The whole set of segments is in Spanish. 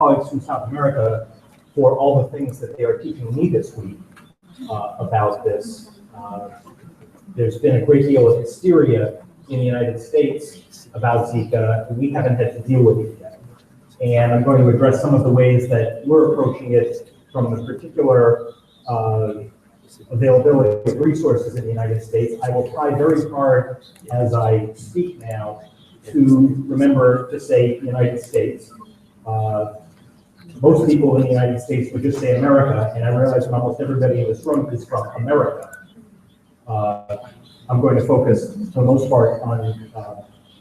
colleagues from South America for all the things that they are teaching me this week about this. There's been a great deal of hysteria in the United States about Zika, and we haven't had to deal with it yet. And I'm going to address some of the ways that we're approaching it from the particular availability of resources in the United States. I will try very hard as I speak now to remember to say United States. Most people in the United States would just say America, and I realize that almost everybody in this room is from America. I'm going to focus for the most part on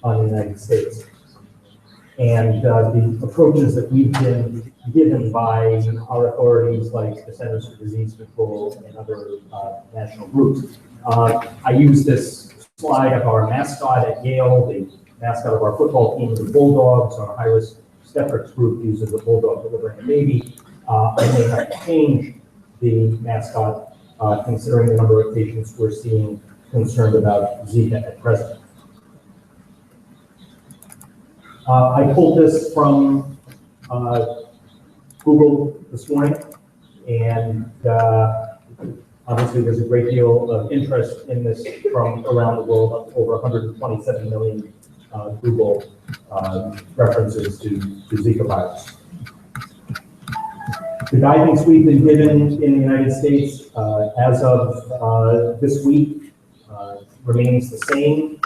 the United States. And the approaches that we've been given by our authorities like the Centers for Disease Control and other national groups. I use this slide of our mascot at Yale, the mascot of our football team, the Bulldogs. Our high-risk Stepford's group uses the bulldog delivering a baby. I may have to change the mascot considering the number of patients we're seeing concerned about Zika at present. I pulled this from Google this morning, and obviously there's a great deal of interest in this from around the world, over 127 million Google references to Zika virus. The guidance we've been given in the United States as of this week remains the same.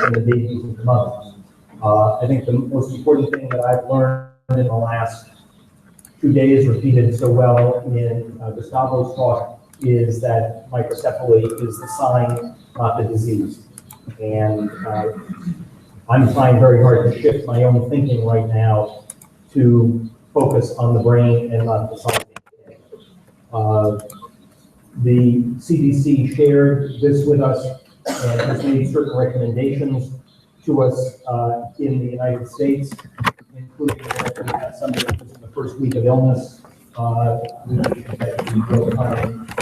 In the babies and the mothers. I think the most important thing that I've learned in the last 2 days, repeated so well in Gustavo's talk, is that microcephaly is the sign, not the disease. And I'm trying very hard to shift my own thinking right now to focus on the brain and not the sign. The CDC shared this with us and has made certain recommendations to us in the United States, including that we have somebody who's in the first week of illness. We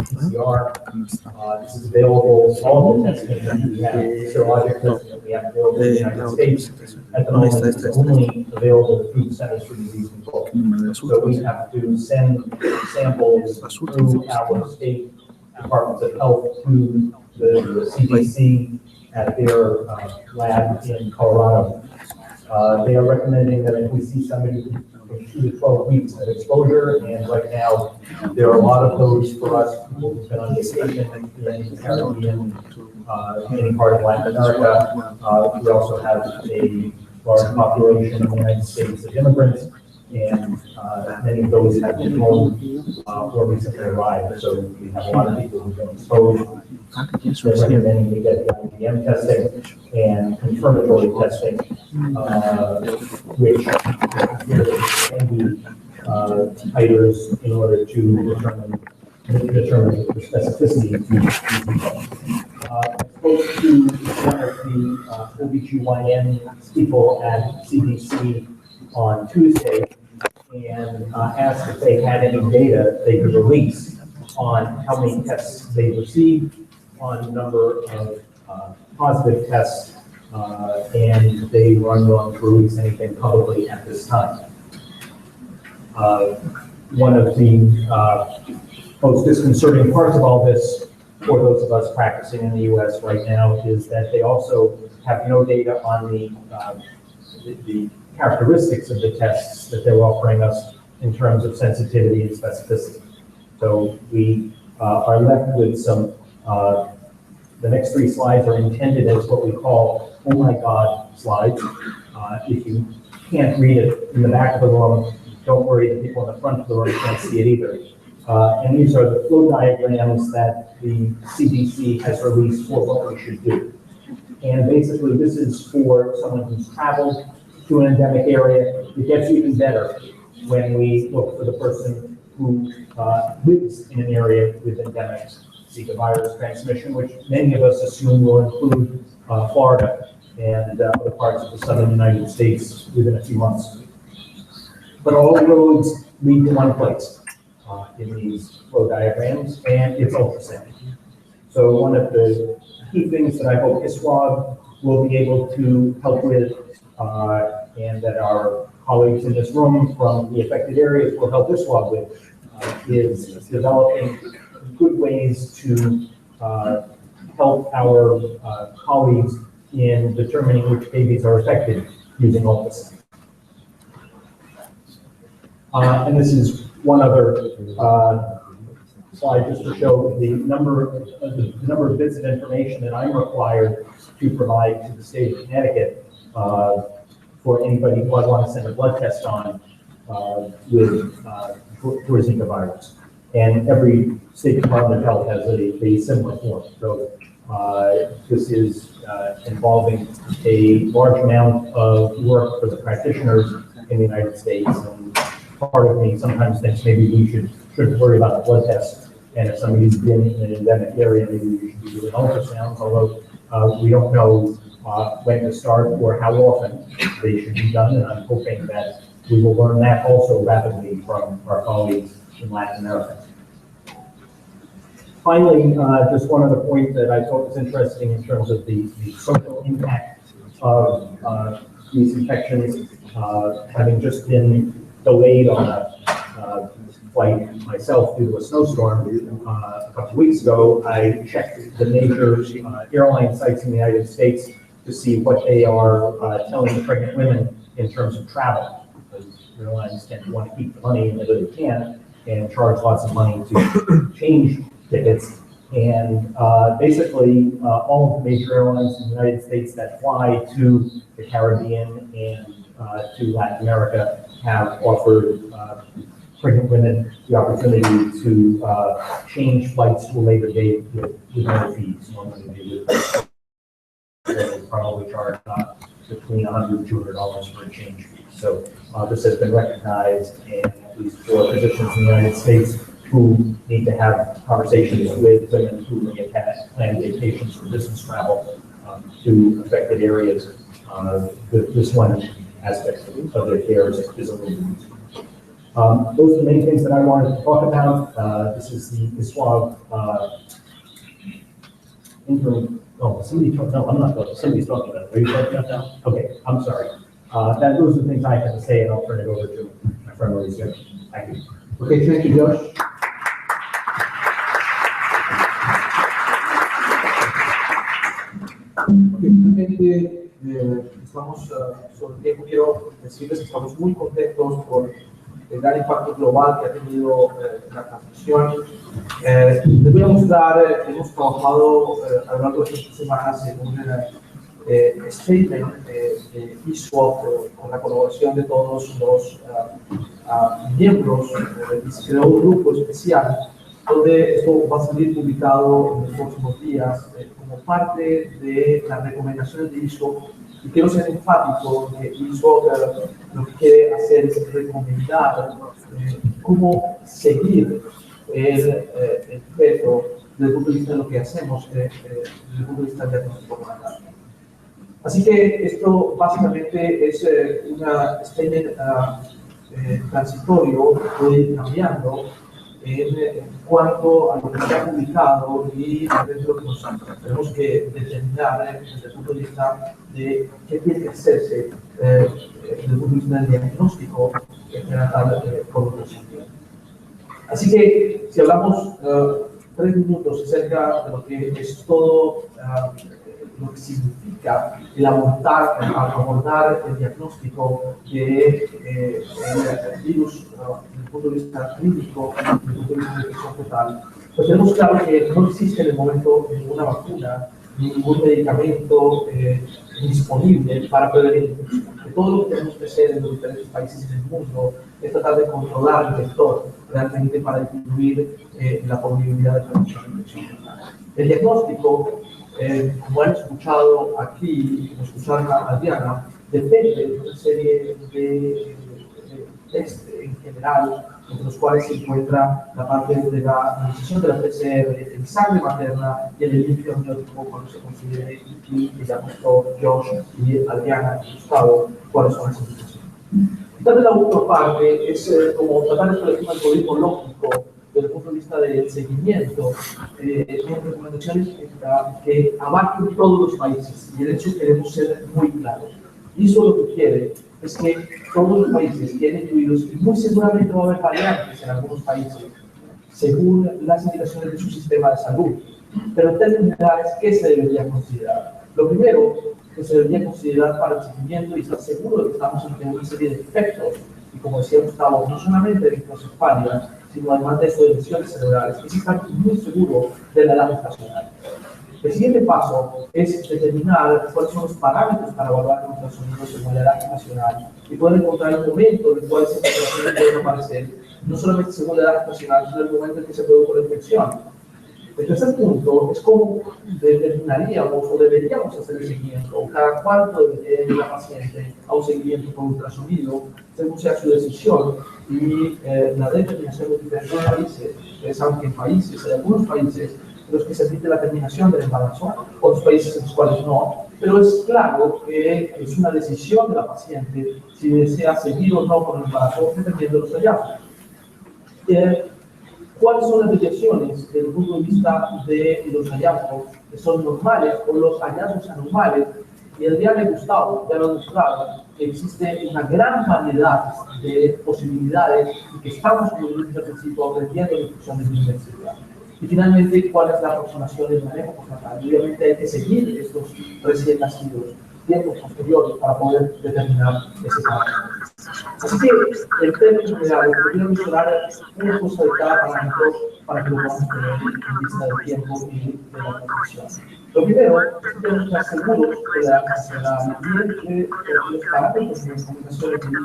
PCR. This is available, all the testing that we have, serologic testing that we have available in the United States. At the moment, it's only available through the Centers for Disease Control. So we have to send samples through our state departments of health to the CDC at their lab in Colorado. They are recommending that if we see somebody from 2 to 12 weeks of exposure, and right now there are a lot of those for us people who've been on vacation in the Caribbean, many part of Latin America. We also have a large population in the United States of immigrants, and many of those have been home or recently arrived. So we have a lot of people who've been exposed. They're recommending we get the IgM testing and confirmatory testing, which can be titers in order to determine the specificity of these results. I spoke to one of the OBGYN people at CDC on Tuesday and asked if they had any data they could release on how many tests they received, on the number of positive tests, and they were unwilling to release anything publicly at this time. One of the most disconcerting parts of all this for those of us practicing in the US right now is that they also have no data on the characteristics of the tests that they're offering us in terms of sensitivity and specificity. So we are left with some, the next 3 slides are intended as what we call, oh my God slides. If you can't read it in the back of the room, don't worry, the people in the front of the room can't see it either. And these are the flow diagrams that the CDC has released for what we should do. And basically this is for someone who's traveled to an endemic area. It gets even better when we look for the person who lives in an area with endemic Zika virus transmission, which many of us assume will include Florida and other parts of the southern United States within a few months. But all roads lead to one place in these flow diagrams, and it's ultrasound. So one of the key things that I hope ISWAG will be able to help with and that our colleagues in this room from the affected areas will help us log with, is developing good ways to help our colleagues in determining which babies are affected using ultrasound. And this is one other slide just to show the number of bits of information that I'm required to provide to the state of Connecticut for anybody who I want to send a blood test on for Zika virus. And every state department of health has a similar form. So this is involving a large amount of work for the practitioners in the United States. And part of me sometimes thinks maybe we shouldn't worry about the blood test. And if somebody's been in an endemic area, maybe we should be doing ultrasounds, although we don't know when to start or how often they should be done. And I'm hoping that we will learn that also rapidly from our colleagues in Latin America. Finally, just one other point that I thought was interesting in terms of the social impact of these infections, having just been delayed on a flight myself due to a snowstorm a couple of weeks ago. I checked the major airline sites in the United States to see what they are telling the pregnant women in terms of travel, because airlines tend to want to keep the money whenever they can and charge lots of money to change tickets. And basically, all of the major airlines in the United States that fly to the Caribbean and to Latin America have offered pregnant women the opportunity to change flights to a later date with no fees. Normally they would probably charge between $100 and $200 for a change fee. So this has been recognized, and at least for physicians in the United States who need to have conversations with women who may have planned vacations for business travel to affected areas. This one aspect of their care is a little bit. Those are the main things that I wanted to talk about. This is the ISWAG interim. Oh, somebody talking? No, I'm not talking. Somebody's talking about it. Are you talking about now? Okay, I'm sorry. Those are the things I have to say, and I'll turn it over to my friend Mauricio. Thank you. Okay, thank you, Josh. Realmente estamos sobre el tiempo. Quiero decirles que estamos muy contentos por el gran impacto global que ha tenido la transmisión. Les voy a mostrar, hemos trabajado a lo largo de estas semanas en un statement de ISWAG con la colaboración de todos los miembros de un grupo especial, donde esto va a salir publicado en los próximos días como parte de las recomendaciones de ISWAG. Y quiero ser enfático que ISWAG lo que quiere hacer es recomendar cómo seguir el reto desde el punto de vista de lo que hacemos, desde el punto de vista del diagnóstico molecular. Así que esto básicamente es un statement transitorio que puede ir cambiando en cuanto a lo que se ha publicado y dentro de lo que nos tenemos que determinar desde el punto de vista de qué tiene que hacerse desde el punto de vista del diagnóstico prenatal con ultrasonido. Así que si hablamos 3 minutos acerca de lo que es todo lo que significa el abordar el diagnóstico del virus desde el punto de vista clínico, desde el punto de vista de infección fetal, pues tenemos claro que no existe en el momento ninguna vacuna, ningún medicamento disponible para prevenir infección. Todo lo que tenemos que hacer en los diferentes países del mundo es tratar de controlar el vector realmente para disminuir la probabilidad de transmisión de infección fetal. El diagnóstico, como han escuchado aquí, como escucharon a Diana, depende de una serie de test en general, entre los cuales se encuentra la parte de la administración de la PCR, en sangre materna y en el líquido amniótico cuando se considere, y ya mostró Josh y Adriana y Gustavo cuáles son las indicaciones. Entonces la otra parte es como tratar de establecer un algoritmo lógico desde el punto de vista del seguimiento, en recomendaciones que abarquen todos los países, y de hecho queremos ser muy claros. Y eso lo que quiere es que todos los países tienen incluidos, y muy seguramente va a haber variantes en algunos países, según las indicaciones de su sistema de salud. Pero en términos generales, ¿qué se debería considerar? Lo primero que se debería considerar para el seguimiento y estar seguro de que estamos ante una serie de efectos, y como decía Gustavo, no solamente de microcefalia, sino además de eso de lesiones cerebrales, es estar muy seguro de la edad estacional. El siguiente paso es determinar cuáles son los parámetros para evaluar el ultrasonido según la edad nacional y poder encontrar el momento en el cual esas alteraciones pueden aparecer, no solamente según la edad nacional, sino el momento en que se produjo la infección. El tercer punto es cómo determinaríamos o deberíamos hacer el seguimiento, o cada cuánto debería ir la paciente a un seguimiento con ultrasonido, según sea su decisión y la determinación de diferentes países. Ustedes saben que en países, hay algunos países en los que se admite la terminación del embarazo, otros países en los cuales no, pero es claro que es una decisión de la paciente si desea seguir o no con el embarazo, dependiendo de los hallazgos. ¿Cuáles son las desviaciones desde el punto de vista de los hallazgos que son normales o los hallazgos anormales? Y el día de Gustavo ya lo ha mostrado, que existe una gran variedad de posibilidades y que estamos, como dije al principio, aprendiendo en función de la universidad. Y finalmente, ¿cuál es la aproximación del manejo postnatal? Obviamente hay que seguir estos recién nacidos, tiempos posteriores, para poder determinar ese parámetro. Así que, en términos generales, quiero mencionar una cosa de cada parámetro para que lo podamos tener en vista del tiempo y de la transmisión. Lo primero es que tenemos que estar seguros de la edad nacional y entre los parámetros de comunicación de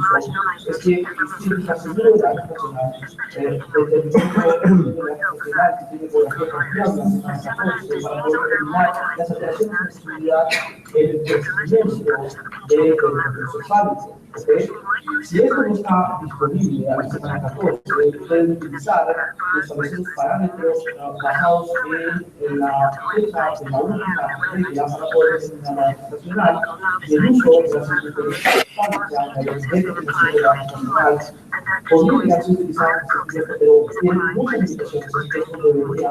uso es que si está seguro de la edad nacional, determinando de la edad nacional que tiene población confiable en la semana 14 para poder determinar las alteraciones de sensibilidad en el crecimiento del encefálico. ¿Okay? Si esto no está disponible a la semana 14, pueden utilizar establecer los parámetros basados en la fecha de la última regla para poder determinar la edad nacional y el uso de las instrucciones cefálicas de los métodos de la edad nacional podrían ser utilizados en este pero tienen muchas limitaciones, así que esto debería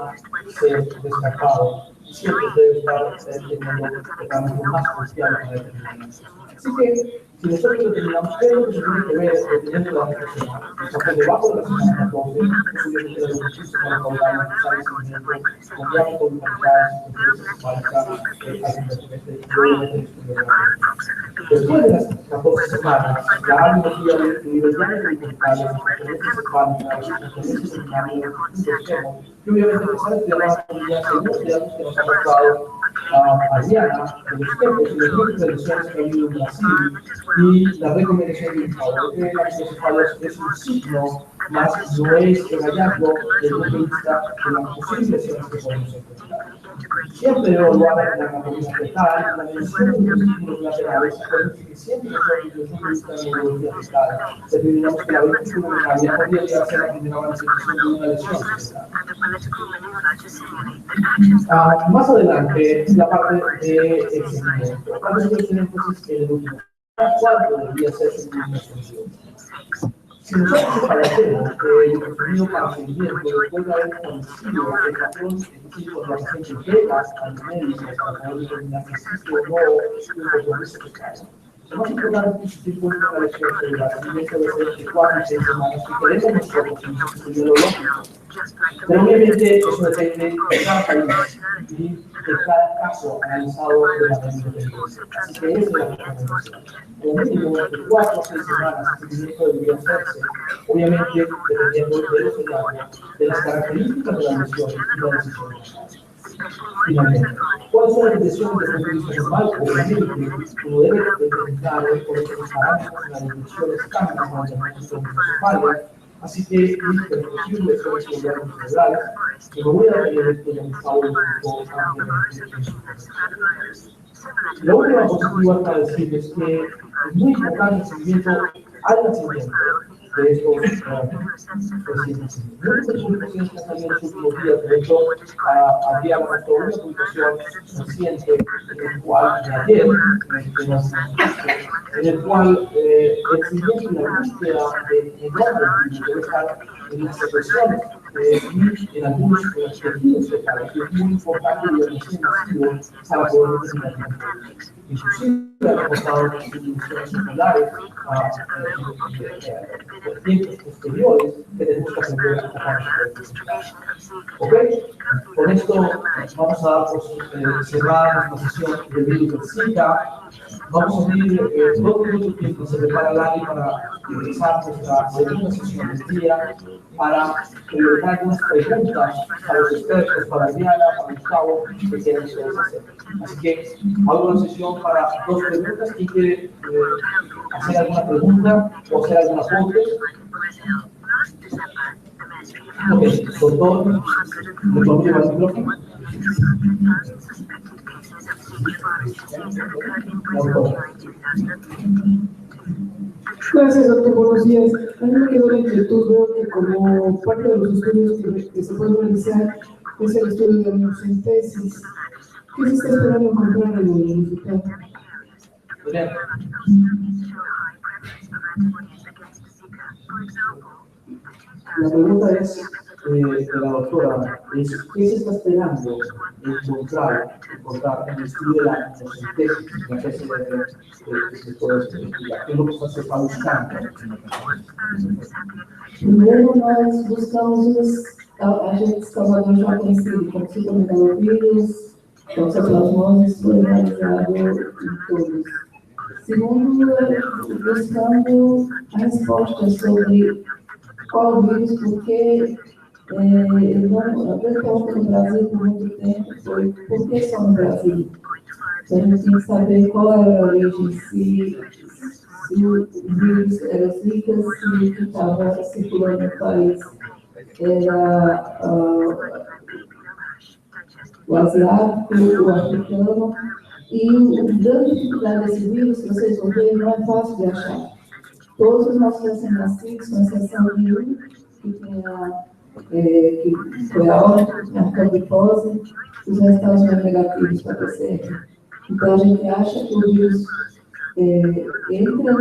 ser descartado. Siempre debe estar teniendo el parámetro más crucial para determinar. Así que, si nosotros determinamos qué es lo que se tiene que ver dependiendo de la reflexión, por debajo de la semana 14, posiblemente la muchísimo para caudar un seguimiento con viajes comunitarios, después de las 14 semanas, la arqueología de niveles documentales, las conferencias cefálicas, las conferencias seminarias, y obviamente empezar a estudiar la comunidad según los datos que nos ha mostrado a Diana, de los tiempos y los grupos de lesiones que ha habido en Brasil, y la recomendación de Gustavo, que la microcefalia es un signo, más no es el hallazgo desde el punto de vista de las posibles lesiones que podemos encontrar. Siempre evaluar la anatomía fetal, la medición de los signos laterales, acuérdense que siempre nosotros desde el punto de vista de la neurología fetal determinamos que la vesícula urinaria podría llegar a ser la primera manifestación de una lesión fetal. Más adelante, la parte de seguimiento. Tal vez ustedes tienen entonces en el último. ¿Cuál debería ser su última solución? Si nosotros establecemos que el contenido para seguimiento después de haber establecido el patrón específico de la paciente llega al médico para poder determinar si existe o no un compromiso fetal. Lo más importante es que si puede una lesión cerebral, y esto debe ser de 4 a 6 semanas, que queremos nosotros en nuestro estudio lógico. Pero obviamente eso depende de cada país y de cada caso analizado de manera independiente. Así que esa es la recomendación. Como mínimo, de 4 a 6 semanas el seguimiento debería hacerse, obviamente dependiendo de los hallazgos, de las características de la lesión y la decisión de la casa. Finalmente, ¿cuáles son las lesiones desde el punto de vista normal? Obviamente, uno debe determinar por estos parámetros las lesiones cambian con el diagnóstico de microcefalia. Así que listo, es posible son órganos cerebrales, que me voy a referir esto ya Gustavo la última positiva para decir es que es muy importante el seguimiento al nacimiento de estos pacientes. Muchos pacientes que han salido en los últimos días, de hecho, había una publicación reciente en el cual, de ayer, en el cual el seguimiento y la búsqueda de enormes debe estar en las secreciones y en algunos tejidos fetales, que es muy importante y recién nacido para poder determinar. inclusive ha reportado instituciones similares a tiempos posteriores que tenemos que aprender a ocuparnos de esto. ¿Ok? Con esto vamos a dar cerrada nuestra sesión de virus del Zika. Vamos a abrir 2 minutos mientras se prepara Lali para empezar nuestra segunda sesión del día, para dar algunas preguntas a los expertos, para Adriana, para Gustavo, que quieran ustedes hacer. Así que hago la sesión para 2 preguntas. ¿Quién quiere hacer alguna pregunta o hacer alguna apunte? Ok, doctor, ¿le podemos llevar el micrófono? Gracias, doctor. Buenos días. A mí me quedó la inquietud. Veo que como parte de los estudios que se pueden realizar es el estudio de amniocentesis. ¿Qué se está esperando encontrar en el resultado? La pregunta es, de la doctora, ¿qué se está esperando encontrar en el estudio de la amniocentesis? No sé si se puede explicar. ¿Qué es lo que se está buscando? Primeiro, nós buscamos os agentes causadores já conhecidos, como citomegalovírus, toxoplasmose, foi analisado em todos. Segundo, buscando a resposta sobre qual vírus, porque a pergunta no Brasil por muito tempo foi por que só no Brasil? Então, a gente tem que saber qual era a origem, se o vírus era Zika, se o que estava circulando no país era o asiático, o africano. E o grande dificuldade desse vírus, se vocês vão ver, não é fácil de achar. Todos os nossos recém-nascidos, com exceção de um, que foi a óbito, marcou glicose, os resultados não negativos para PCR. Então, a gente acha que o vírus entra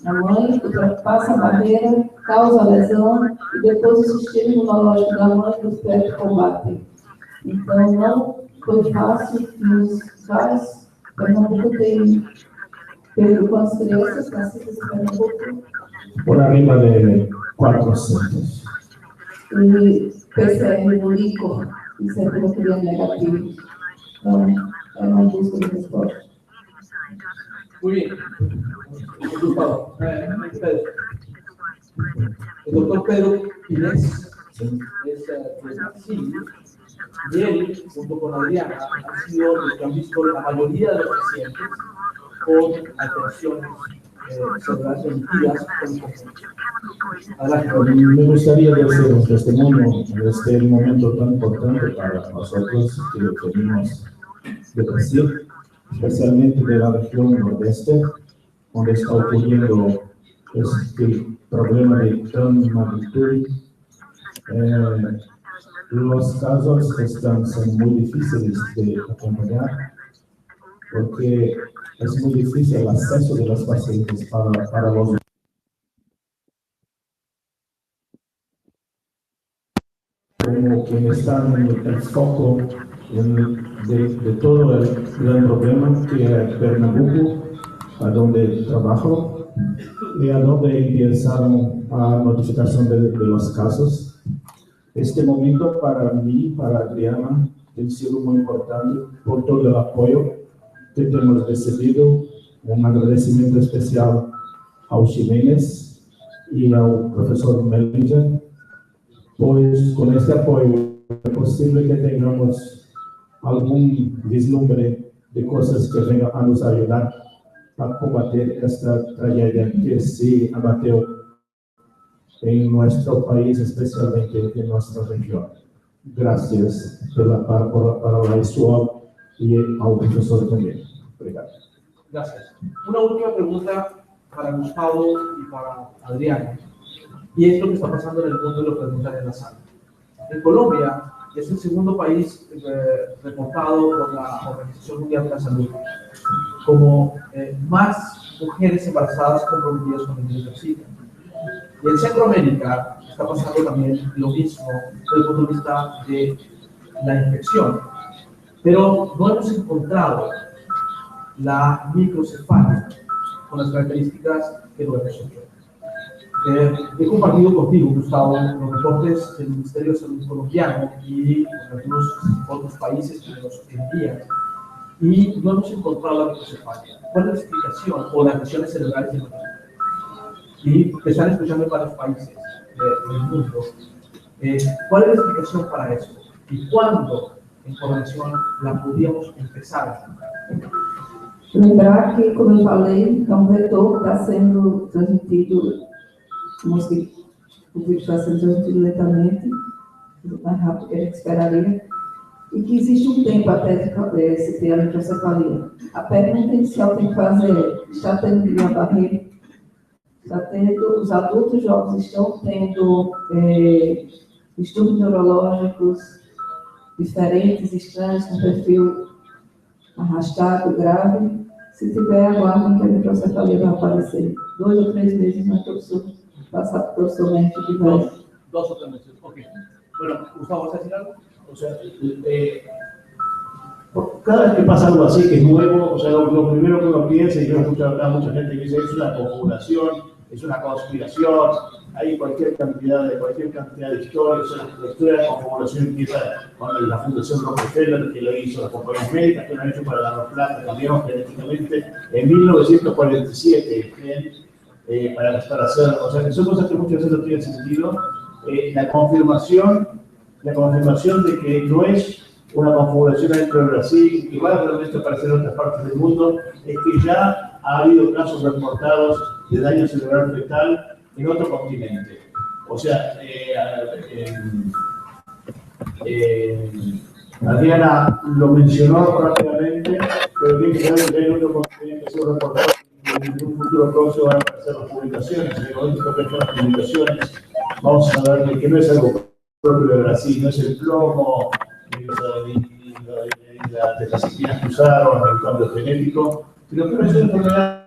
na mãe, passa a barreira, causa lesão, e depois o sistema imunológico da mãe dos pés combate. Então, não foi fácil, nos vários, Pernambuco tem, quantas crianças nascidas em Pernambuco? Por arriba de 400. E PCR no líquor, e sempre não queria negativo. Então, é uma busca de resposta. Muy bien. Gustavo, Pedro. El doctor Pedro Inés es de Brasil, y él, junto con Adriana, han sido los que han visto la mayoría de los pacientes con alteraciones cerebrales cognitivas con Me gustaría decir un testimonio de este momento tan importante para nosotros que venimos de Brasil, especialmente de la región nordeste, donde está ocurriendo este problema de gran magnitud. Los casos son muy difíciles de acompañar porque es muy difícil el acceso de los pacientes para los como quien está en el foco de todo el gran problema que es Pernambuco, a donde trabajo y a donde empezaron a notificación de los casos. Este momento para mí, para Adriana, ha sido muy importante por todo el apoyo que hemos recibido. Un agradecimiento especial a los chilenos y al profesor Mellinger, pues con este apoyo es posible que tengamos algún vislumbre de cosas que vengan a nos ayudar a combatir esta tragedia que se abateu en nuestro país, especialmente en nuestra región. Gracias para la ISUAB y al profesor también. Obrigado. Gracias. Una última pregunta para Gustavo y para Adriana. Y es lo que está pasando en el mundo y lo preguntan en la sala. En Colombia es el segundo país reportado por la Organización Mundial de la Salud como más mujeres embarazadas comprometidas con el virus del Zika. Y en Centroamérica está pasando también lo mismo desde el punto de vista de la infección. Pero no hemos encontrado la microcefalia, con las características que lo hemos hecho. He compartido contigo, Gustavo, los reportes del Ministerio de Salud colombiano y algunos otros países que nos envían, y no hemos encontrado la microcefalia. ¿Cuál es la explicación? O las lesiones cerebrales en y que están escuchando en varios países del mundo. ¿Cuál es la explicación para eso? ¿Y cuándo, en coordinación, la podíamos empezar? Lembrar que, como eu falei, é um vetor que está sendo transmitido, o vírus está sendo transmitido lentamente, mais rápido que a gente esperaria, e que existe um tempo até se ter a microcefalia. A pergunta inicial tem que fazer é, está tendo uma barreira? Está tendo, os adultos jovens estão tendo distúrbios neurológicos diferentes, estranhos, com perfil arrastado, grave. Se tiver, aguardem que a microcefalia vai aparecer 2 ou 3 meses no professor, passar para o professor médico de voz. 2 o 3 meses, ok. Bueno, Gustavo, ¿vas a decir algo? O sea, cada vez que pasa algo así, que es nuevo, o sea, lo primero que uno piensa, y yo he escuchado acá a mucha gente que dice, es una conjuración, es una conspiración, hay cualquier cantidad de historias. O sea, la historia de la configuración empieza con la Fundación Rockefeller, que lo hizo, las compañías médicas que lo han hecho para darnos plata, cambiamos genéticamente en 1947, para hacer, o sea, que son cosas que muchas veces no tienen sentido. La confirmación de que no es una configuración dentro de Brasil, que va realmente a aparecer en otras partes del mundo, es que ya ha habido casos reportados de daño cerebral fetal en otro continente. O sea, Adriana lo mencionó rápidamente, pero bien que hay otro continente que se ha reportado y en un futuro próximo van a aparecer las publicaciones. En el momento que aparezcan las publicaciones, vamos a ver que no es algo propio de Brasil, no es el plomo, ni las citoquinas que usaron, el cambio genético, sino que no es una enfermedad